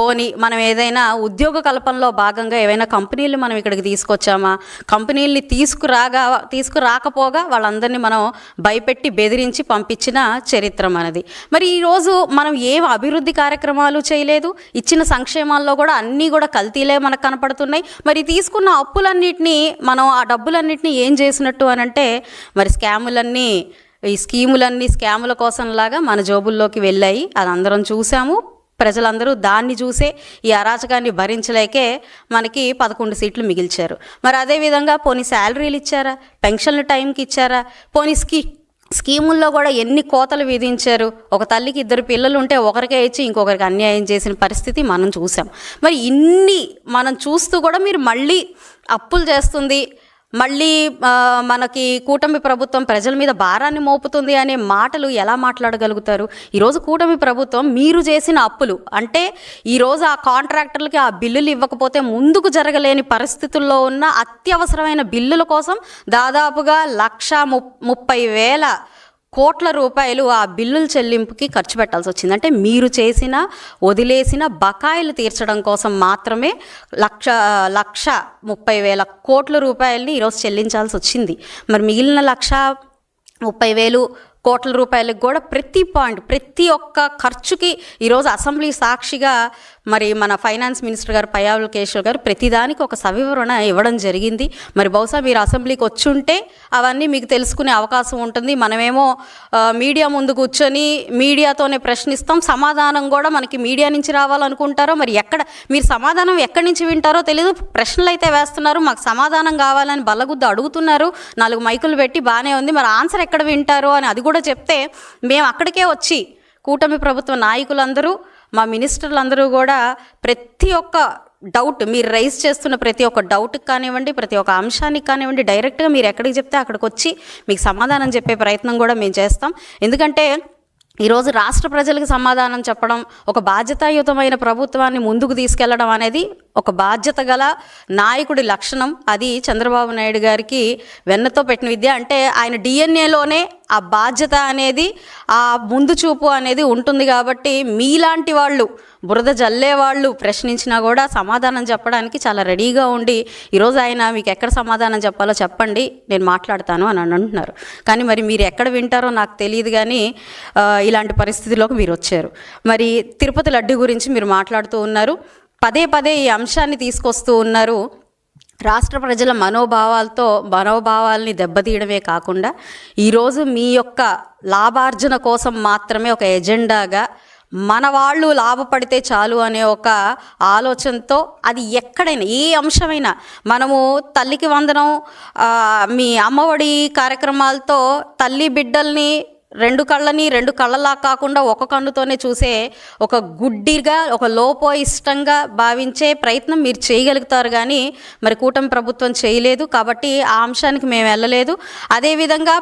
పోని మనం ఏదైనా ఉద్యోగ కల్పనలో భాగంగా ఏవైనా కంపెనీలు మనం ఇక్కడికి తీసుకొచ్చామా, కంపెనీలని తీసుకురాకపోగా వాళ్ళందరినీ మనం భయపెట్టి బెదిరించి పంపించిన చరిత్ర మనది. మరి ఈరోజు మనం ఏం అభివృద్ధి కార్యక్రమాలు చేయలేదు, ఇచ్చిన సంక్షేమాల్లో కూడా అన్నీ కూడా కల్తీలే మనకు కనపడుతున్నాయి. మరి తీసుకున్న అప్పులన్నిటినీ మనం ఆ డబ్బులన్నిటినీ ఏం చేసినట్టు అని అంటే మరి ఈ స్కీములన్నీ స్కాముల కోసంలాగా మన జోబుల్లోకి వెళ్ళాయి. అది అందరం చూసాము. ప్రజలందరూ దాన్ని చూసే ఈ అరాచకాన్ని భరించలేకే మనకి 11 సీట్లు మిగిల్చారు. మరి అదేవిధంగా పోనీ శాలరీలు ఇచ్చారా, పెన్షన్లు టైంకి ఇచ్చారా, పోనీ స్కీముల్లో కూడా ఎన్ని కోతలు విధించారు. ఒక తల్లికి 2 పిల్లలు ఉంటే ఒకరికే ఇచ్చి ఇంకొకరికి అన్యాయం చేసిన పరిస్థితి మనం చూసాం. మరి ఇన్ని మనం చూస్తూ కూడా మీరు మళ్ళీ అప్పులు చేస్తుంది, మళ్ళీ మనకి కూటమి ప్రభుత్వం ప్రజల మీద భారాన్ని మోపుతుంది అనే మాటలు ఎలా మాట్లాడగలుగుతారు? ఈరోజు కూటమి ప్రభుత్వం మీరు చేసిన అప్పులు అంటే ఈరోజు ఆ కాంట్రాక్టర్లకి ఆ బిల్లులు ఇవ్వకపోతే ముందుకు జరగలేని పరిస్థితుల్లో ఉన్న అత్యవసరమైన బిల్లుల కోసం దాదాపుగా 1,30,000 కోట్ల రూపాయలు ఆ బిల్లుల చెల్లింపుకి ఖర్చు పెట్టాల్సి వచ్చింది. అంటే మీరు వదిలేసిన బకాయిలు తీర్చడం కోసం మాత్రమే 1,30,000 కోట్ల రూపాయలని ఈరోజు చెల్లించాల్సి వచ్చింది. మరి మిగిలిన 1,30,000 కోట్ల రూపాయలకు కూడా ప్రతి ఒక్క ఖర్చుకి ఈరోజు అసెంబ్లీ సాక్షిగా మరి మన ఫైనాన్స్ మినిస్టర్ గారు పయ్యావుల కేశవ్ గారు ప్రతిదానికి ఒక సవివరణ ఇవ్వడం జరిగింది. మరి బహుశా మీరు అసెంబ్లీకి వచ్చుంటే అవన్నీ మీకు తెలుసుకునే అవకాశం ఉంటుంది. మనమేమో మీడియా ముందు కూర్చొని మీడియాతోనే ప్రశ్నిస్తాం, సమాధానం కూడా మనకి మీడియా నుంచి రావాలనుకుంటారో మరి మీరు సమాధానం ఎక్కడి నుంచి వింటారో తెలియదు. ప్రశ్నలు అయితే వేస్తున్నారు, మాకు సమాధానం కావాలని బల్లగుద్దు అడుగుతున్నారు, 4 మైకులు పెట్టి బాగానే ఉంది, మరి ఆన్సర్ ఎక్కడ వింటారో అని అది కూడా చెప్తే మేము అక్కడికే వచ్చి కూటమి ప్రభుత్వ నాయకులందరూ మా మినిస్టర్లందరూ కూడా ప్రతి ఒక్క డౌట్ మీరు రైజ్ చేస్తున్న ప్రతి ఒక్క డౌట్కి కానివ్వండి, ప్రతి ఒక్క అంశానికి కానివ్వండి, డైరెక్ట్గా మీరు ఎక్కడికి చెప్తే అక్కడికి వచ్చి మీకు సమాధానం చెప్పే ప్రయత్నం కూడా మేము చేస్తాం. ఎందుకంటే ఈరోజు రాష్ట్ర ప్రజలకు సమాధానం చెప్పడం, ఒక బాధ్యతాయుతమైన ప్రభుత్వాన్ని ముందుకు తీసుకెళ్లడం అనేది ఒక బాధ్యత గల నాయకుడి లక్షణం. అది చంద్రబాబు నాయుడు గారికి వెన్నతో పెట్టిన విద్య. అంటే ఆయన డిఎన్ఏలోనే ఆ బాధ్యత అనేది, ఆ ముందు చూపు అనేది ఉంటుంది. కాబట్టి మీలాంటి వాళ్ళు, బురద జల్లే వాళ్ళు ప్రశ్నించినా కూడా సమాధానం చెప్పడానికి చాలా రెడీగా ఉండి ఈరోజు ఆయన మీకు ఎక్కడ సమాధానం చెప్పాలో చెప్పండి, నేను మాట్లాడతాను అని అంటున్నారు. కానీ మరి మీరు ఎక్కడ వింటారో నాకు తెలియదు. కానీ ఇలాంటి పరిస్థితిలోకి మీరు వచ్చారు. మరి తిరుపతి లడ్డు గురించి మీరు మాట్లాడుతూ ఉన్నారు, పదే ఈ అంశాన్ని తీసుకొస్తూ ఉన్నారు. రాష్ట్ర ప్రజల మనోభావాల్ని దెబ్బతీయడమే కాకుండా ఈరోజు మీ యొక్క లాభార్జన కోసం మాత్రమే ఒక ఎజెండాగా మన వాళ్ళు లాభపడితే చాలు అనే ఒక ఆలోచనతో అది ఎక్కడైనా ఏ అంశమైనా మనము తల్లికి వందనం, మీ అమ్మఒడి కార్యక్రమాలతో తల్లి బిడ్డల్ని 2 కళ్ళలా కాకుండా ఒక కన్నుతోనే చూసే ఒక గుడ్డిగా, ఒక లోపోయిష్టంగా భావించే ప్రయత్నం మీరు చేయగలుగుతారు. కానీ మరి కూటమి ప్రభుత్వం చేయలేదు. కాబట్టి ఆ అంశానికి మేము వెళ్ళలేదు. అదేవిధంగా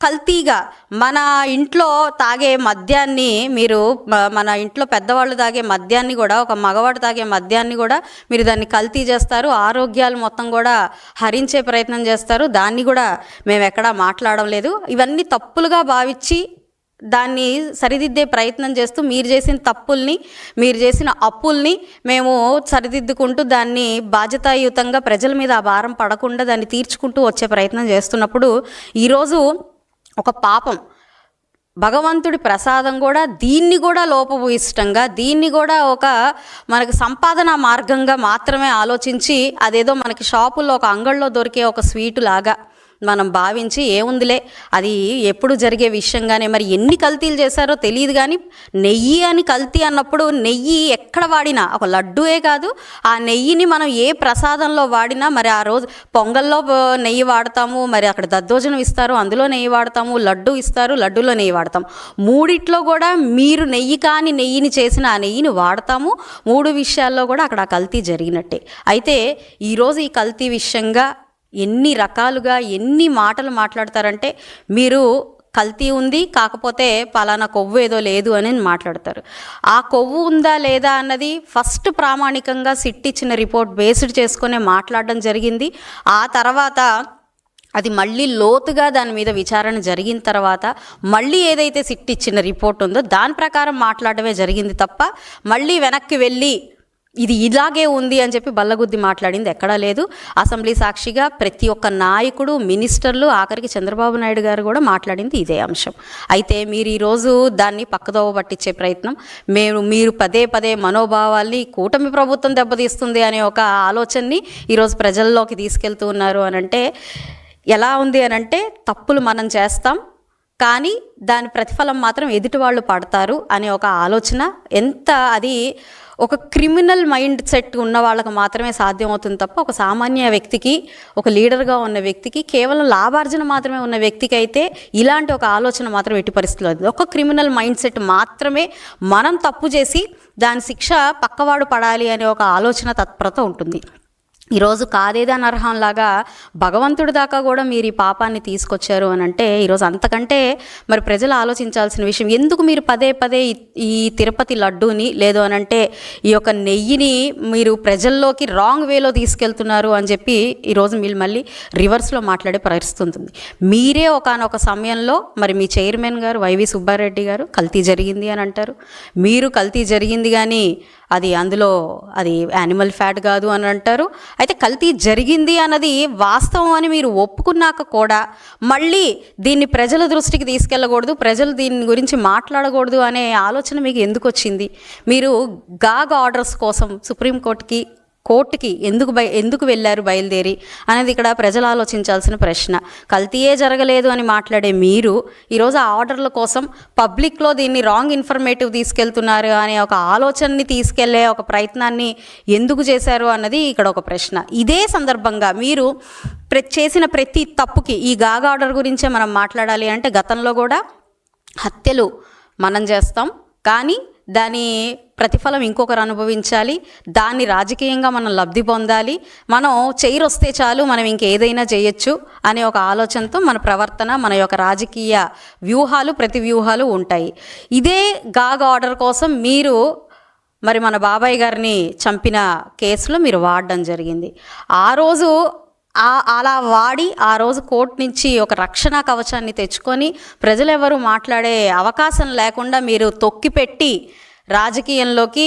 కల్తీగా మన ఇంట్లో తాగే మద్యాన్ని మన ఇంట్లో పెద్దవాళ్ళు తాగే మద్యాన్ని కూడా, ఒక మగవాడు తాగే మద్యాన్ని కూడా మీరు దాన్ని కల్తీ చేస్తారు, ఆరోగ్యాలు మొత్తం కూడా హరించే ప్రయత్నం చేస్తారు. దాన్ని కూడా మేము ఎక్కడా మాట్లాడడం లేదు. ఇవన్నీ తప్పులుగా భావించి దాన్ని సరిదిద్దే ప్రయత్నం చేస్తూ మీరు చేసిన తప్పుల్ని, మీరు చేసిన అప్పుల్ని మేము సరిదిద్దుకుంటూ దాన్ని బాధ్యతాయుతంగా ప్రజల మీద ఆ భారం పడకుండా దాన్ని తీర్చుకుంటూ వచ్చే ప్రయత్నం చేస్తున్నప్పుడు ఈరోజు ఒక పాపం, భగవంతుడి ప్రసాదం కూడా దీన్ని కూడా లోపభూయిష్టంగా, దీన్ని కూడా ఒక మనకి సంపాదన మార్గంగా మాత్రమే ఆలోచించి అదేదో మనకి షాపుల్లో ఒక అంగళ్ళలో దొరికే ఒక స్వీటు లాగా మనం భావించి ఏముందిలే అది ఎప్పుడు జరిగే విషయంగానే. మరి ఎన్ని కల్తీలు చేశారో తెలియదు. కానీ నెయ్యి అని కల్తీ అన్నప్పుడు నెయ్యి ఎక్కడ వాడినా, ఒక లడ్డూయే కాదు, ఆ నెయ్యిని మనం ఏ ప్రసాదంలో వాడినా, మరి ఆ రోజు పొంగల్లో నెయ్యి వాడతాము, మరి అక్కడ దద్దోజనం ఇస్తారు, అందులో నెయ్యి వాడతాము, లడ్డు ఇస్తారు, లడ్డూలో నెయ్యి వాడతాము. మూడిట్లో కూడా మీరు నెయ్యి కాని నెయ్యిని చేసిన ఆ నెయ్యిని వాడతాము. 3 విషయాల్లో కూడా అక్కడ ఆ కల్తీ జరిగినట్టే. అయితే ఈరోజు ఈ కల్తీ విషయంగా ఎన్ని రకాలుగా ఎన్ని మాటలు మాట్లాడతారంటే మీరు కల్తీ ఉంది, కాకపోతే పలానా కొవ్వు ఏదో లేదు అని మాట్లాడతారు. ఆ కొవ్వు ఉందా లేదా అన్నది ఫస్ట్ ప్రామాణికంగా సిట్ ఇచ్చిన రిపోర్ట్ బేస్డ్ చేసుకునే మాట్లాడడం జరిగింది. ఆ తర్వాత అది మళ్ళీ లోతుగా దాని మీద విచారణ జరిగిన తర్వాత మళ్ళీ ఏదైతే సిట్ ఇచ్చిన రిపోర్ట్ ఉందో దాని ప్రకారం మాట్లాడమే జరిగింది తప్ప మళ్ళీ వెనక్కి వెళ్ళి ఇది ఇలాగే ఉంది అని చెప్పి బల్లగుద్ది మాట్లాడింది ఎక్కడా లేదు. అసెంబ్లీ సాక్షిగా ప్రతి ఒక్క నాయకుడు, మినిస్టర్లు, ఆఖరికి చంద్రబాబు నాయుడు గారు కూడా మాట్లాడింది ఇదే అంశం. అయితే మీరు ఈరోజు దాన్ని పక్కదోవ పట్టించే ప్రయత్నం, మీరు పదే పదే మనోభావాల్ని కూటమి ప్రభుత్వం దెబ్బతీస్తుంది అనే ఒక ఆలోచనని ఈరోజు ప్రజల్లోకి తీసుకెళ్తూ ఉన్నారు అని అంటే ఎలా ఉంది అని అంటే, తప్పులు మనం చేస్తాం కానీ దాని ప్రతిఫలం మాత్రం ఎదుటి వాళ్ళు పడతారు అనే ఒక ఆలోచన, ఎంత అది ఒక క్రిమినల్ మైండ్ సెట్ ఉన్న వాళ్ళకి మాత్రమే సాధ్యమవుతుంది తప్ప ఒక సామాన్య వ్యక్తికి, ఒక లీడర్గా ఉన్న వ్యక్తికి, కేవలం లాభార్జన మాత్రమే ఉన్న వ్యక్తికి అయితే ఇలాంటి ఒక ఆలోచన మాత్రం ఎట్టి పరిస్థితుల్లో లేదు. ఒక క్రిమినల్ మైండ్ సెట్ మాత్రమే మనం తప్పు చేసి దాని శిక్ష పక్కవాడు పడాలి అనే ఒక ఆలోచన తత్పరత ఉంటుంది. ఈరోజు కాదేదని అర్హంలాగా భగవంతుడి దాకా కూడా మీరు ఈ పాపాన్ని తీసుకొచ్చారు అని అంటే ఈరోజు అంతకంటే మరి ప్రజలు ఆలోచించాల్సిన విషయం, ఎందుకు మీరు పదే పదే ఈ తిరుపతి లడ్డూని లేదు అని అంటే ఈ యొక్క నెయ్యిని మీరు ప్రజల్లోకి రాంగ్ వేలో తీసుకెళ్తున్నారు అని చెప్పి ఈరోజు మీరు మళ్ళీ రివర్స్లో మాట్లాడే పరిస్థితి ఉంటుంది. మీరే ఒకానొక సమయంలో మరి మీ చైర్మన్ గారు వైవి సుబ్బారెడ్డి గారు కల్తీ జరిగింది అని అంటారు. మీరు కల్తీ జరిగింది కానీ అందులో అది యానిమల్ ఫ్యాట్ కాదు అని అంటారు. అయితే కల్తీ జరిగింది అన్నది వాస్తవం అని మీరు ఒప్పుకున్నాక కూడా మళ్ళీ దీన్ని ప్రజల దృష్టికి తీసుకెళ్ళకూడదు, ప్రజలు దీని గురించి మాట్లాడకూడదు అనే ఆలోచన మీకు ఎందుకు వచ్చింది? మీరు గాగ్ ఆర్డర్స్ కోసం కోర్టుకి ఎందుకు వెళ్ళారు బయలుదేరి అనేది ఇక్కడ ప్రజలు ఆలోచించాల్సిన ప్రశ్న. కల్తీయే జరగలేదు అని మాట్లాడే మీరు ఈరోజు ఆ ఆర్డర్ల కోసం పబ్లిక్లో దీన్ని రాంగ్ ఇన్ఫర్మేటివ్ తీసుకెళ్తున్నారు అనే ఒక ఆలోచనని తీసుకెళ్లే ఒక ప్రయత్నాన్ని ఎందుకు చేశారు అన్నది ఇక్కడ ఒక ప్రశ్న. ఇదే సందర్భంగా మీరు చేసిన ప్రతి తప్పుకి, ఈ గాగ్ ఆర్డర్ గురించే మనం మాట్లాడాలి అంటే, గతంలో కూడా హత్యలు మనం చేస్తాం కానీ దాని ప్రతిఫలం ఇంకొకరు అనుభవించాలి, దాన్ని రాజకీయంగా మనం లబ్ధి పొందాలి, మనం చైర్ వస్తే చాలు మనం ఇంకేదైనా చేయొచ్చు అనే ఒక ఆలోచనతో మన ప్రవర్తన, మన యొక్క రాజకీయ ప్రతి వ్యూహాలు ఉంటాయి. ఇదే గాగ్ ఆర్డర్ కోసం మీరు మరి మన బాబాయ్ గారిని చంపిన కేసులో మీరు వాడడం జరిగింది. ఆ రోజు అలా వాడి ఆ రోజు కోర్టు నుంచి ఒక రక్షణ కవచాన్ని తెచ్చుకొని ప్రజలెవరూ మాట్లాడే అవకాశం లేకుండా మీరు తొక్కిపెట్టి రాజకీయంలోకి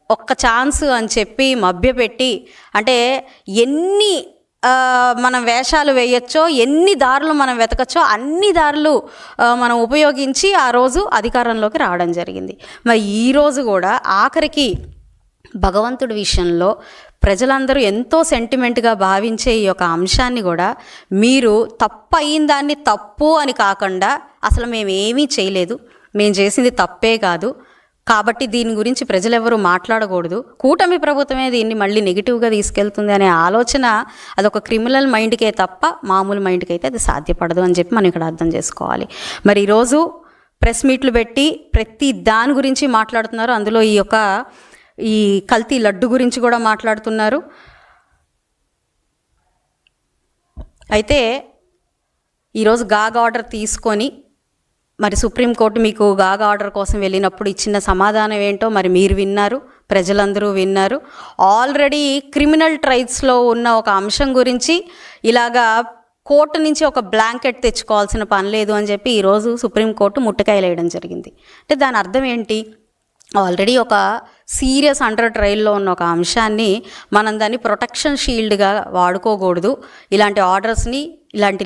ఒక్క ఛాన్స్ అని చెప్పి మభ్యపెట్టి, అంటే ఎన్ని మనం వేషాలు వేయచ్చో, ఎన్ని దారులు మనం వెతకచ్చో అన్ని దారులు మనం ఉపయోగించి ఆ రోజు అధికారంలోకి రావడం జరిగింది. మరి ఈరోజు కూడా ఆఖరికి భగవంతుడి విషయంలో ప్రజలందరూ ఎంతో సెంటిమెంట్గా భావించే ఈ యొక్క అంశాన్ని కూడా మీరు తప్పు అయిన దాన్ని తప్పు అని కాకుండా, అసలు మేమేమీ చేయలేదు, మేము చేసింది తప్పే కాదు కాబట్టి దీని గురించి ప్రజలెవరూ మాట్లాడకూడదు, కూటమి ప్రభుత్వమే దీన్ని మళ్ళీ నెగిటివ్గా తీసుకెళ్తుంది అనే ఆలోచన అదొక క్రిమినల్ మైండ్కే తప్ప మామూలు మైండ్కి అయితే అది సాధ్యపడదు అని చెప్పి మనం ఇక్కడ అర్థం చేసుకోవాలి. మరి ఈరోజు ప్రెస్ మీట్లు పెట్టి ప్రతి దాని గురించి మాట్లాడుతున్నారు. అందులో ఈ కల్తీ లడ్డు గురించి కూడా మాట్లాడుతున్నారు. అయితే ఈరోజు గాగ్ ఆర్డర్ తీసుకొని మరి సుప్రీంకోర్టు మీకు గాగ్ ఆర్డర్ కోసం వెళ్ళినప్పుడు ఇచ్చిన సమాధానం ఏంటో మరి మీరు విన్నారు, ప్రజలందరూ విన్నారు. ఆల్రెడీ క్రిమినల్ ట్రయల్స్లో ఉన్న ఒక అంశం గురించి ఇలాగా కోర్టు నుంచి ఒక బ్లాంకెట్ తెచ్చుకోవాల్సిన పని లేదు అని చెప్పి ఈరోజు సుప్రీంకోర్టు ముట్టకాయలు వేయడం జరిగింది. అంటే దాని అర్థం ఏంటి? ఆల్రెడీ ఒక సీరియస్ అండర్ ట్రయల్లో ఉన్న ఒక అంశాన్ని మనం దాన్ని ప్రొటెక్షన్ షీల్డ్గా వాడుకోకూడదు, ఇలాంటి ఆర్డర్స్ని, ఇలాంటి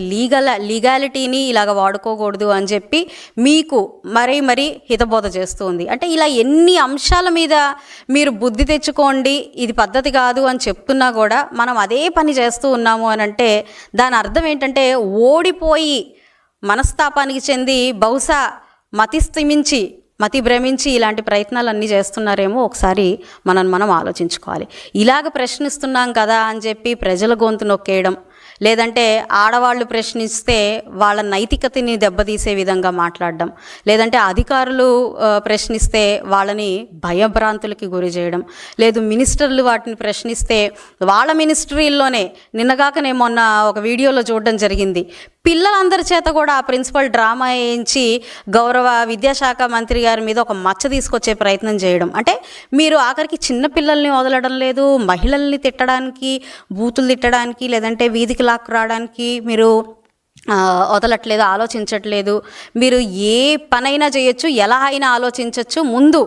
లీగాలిటీని ఇలాగ వాడుకోకూడదు అని చెప్పి మీకు మరీ హితబోధ చేస్తుంది. అంటే ఇలా ఎన్ని అంశాల మీద మీరు బుద్ధి తెచ్చుకోండి, ఇది పద్ధతి కాదు అని చెప్తున్నా కూడా మనం అదే పని చేస్తూ ఉన్నాము అని అంటే దాని అర్థం ఏంటంటే, ఓడిపోయి మనస్తాపానికి చెంది బహుశా మతి భ్రమించి ఇలాంటి ప్రయత్నాలు అన్నీ చేస్తున్నారేమో ఒకసారి మనం ఆలోచించుకోవాలి. ఇలాగ ప్రశ్నిస్తున్నాం కదా అని చెప్పి ప్రజల గొంతు నొక్కేయడం, లేదంటే ఆడవాళ్ళు ప్రశ్నిస్తే వాళ్ళ నైతికతని దెబ్బతీసే విధంగా మాట్లాడడం, లేదంటే అధికారులు ప్రశ్నిస్తే వాళ్ళని భయభ్రాంతులకి గురి చేయడం, లేదు మినిస్టర్లు వాటిని ప్రశ్నిస్తే వాళ్ళ మినిస్ట్రీల్లోనే నిన్నగాకనే మొన్న ఒక వీడియోలో చూడడం జరిగింది, పిల్లలందరి చేత కూడా ఆ ప్రిన్సిపల్ డ్రామా వేయించి గౌరవ విద్యాశాఖ మంత్రి గారి మీద ఒక మచ్చ తీసుకొచ్చే ప్రయత్నం చేయడం. అంటే మీరు ఆఖరికి చిన్నపిల్లల్ని వదలడం లేదు, మహిళల్ని తిట్టడానికి, బూతులు తిట్టడానికి, లేదంటే వీధికి లాక్కు రావడానికి మీరు వదలట్లేదు, ఆలోచించట్లేదు. మీరు ఏ పనైనా చేయొచ్చు, ఎలా అయినా ఆలోచించవచ్చు, ముందు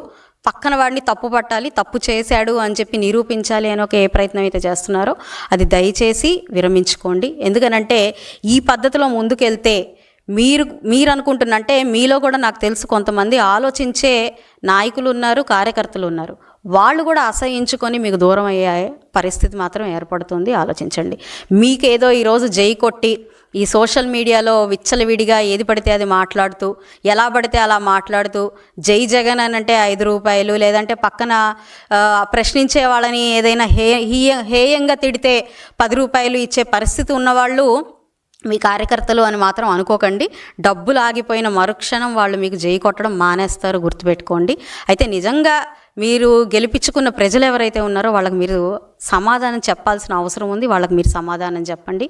పక్కన వాడిని తప్పు పట్టాలి, తప్పు చేశాడు అని చెప్పి నిరూపించాలి అని ఒక ఏ ప్రయత్నం అయితే చేస్తున్నారో అది దయచేసి విరమించుకోండి. ఎందుకనంటే ఈ పద్ధతిలో ముందుకెళ్తే మీరు అనుకుంటున్నంటే మీలో కూడా నాకు తెలుసు కొంతమంది ఆలోచించే నాయకులు ఉన్నారు, కార్యకర్తలు ఉన్నారు. వాళ్ళు కూడా అసహించుకొని మీకు దూరం అయ్యే పరిస్థితి మాత్రం ఏర్పడుతుంది. ఆలోచించండి. మీకేదో ఈరోజు జై కొట్టి ఈ సోషల్ మీడియాలో విచ్చలవిడిగా ఏది పడితే అది మాట్లాడుతూ, ఎలా పడితే అలా మాట్లాడుతూ, జై జగన్ అని అంటే 5 రూపాయలు, లేదంటే పక్కన ప్రశ్నించే వాళ్ళని ఏదైనా హేయంగా తిడితే 10 రూపాయలు ఇచ్చే పరిస్థితి ఉన్నవాళ్ళు మీ కార్యకర్తలు అని మాత్రం అనుకోకండి. డబ్బులు ఆగిపోయిన మరుక్షణం వాళ్ళు మీకు జై కొట్టడం మానేస్తారు, గుర్తుపెట్టుకోండి. అయితే నిజంగా మీరు గెలిపించుకున్న ప్రజలు ఎవరైతే ఉన్నారో వాళ్ళకి మీరు సమాధానం చెప్పాల్సిన అవసరం ఉంది. వాళ్ళకి మీరు సమాధానం చెప్పండి.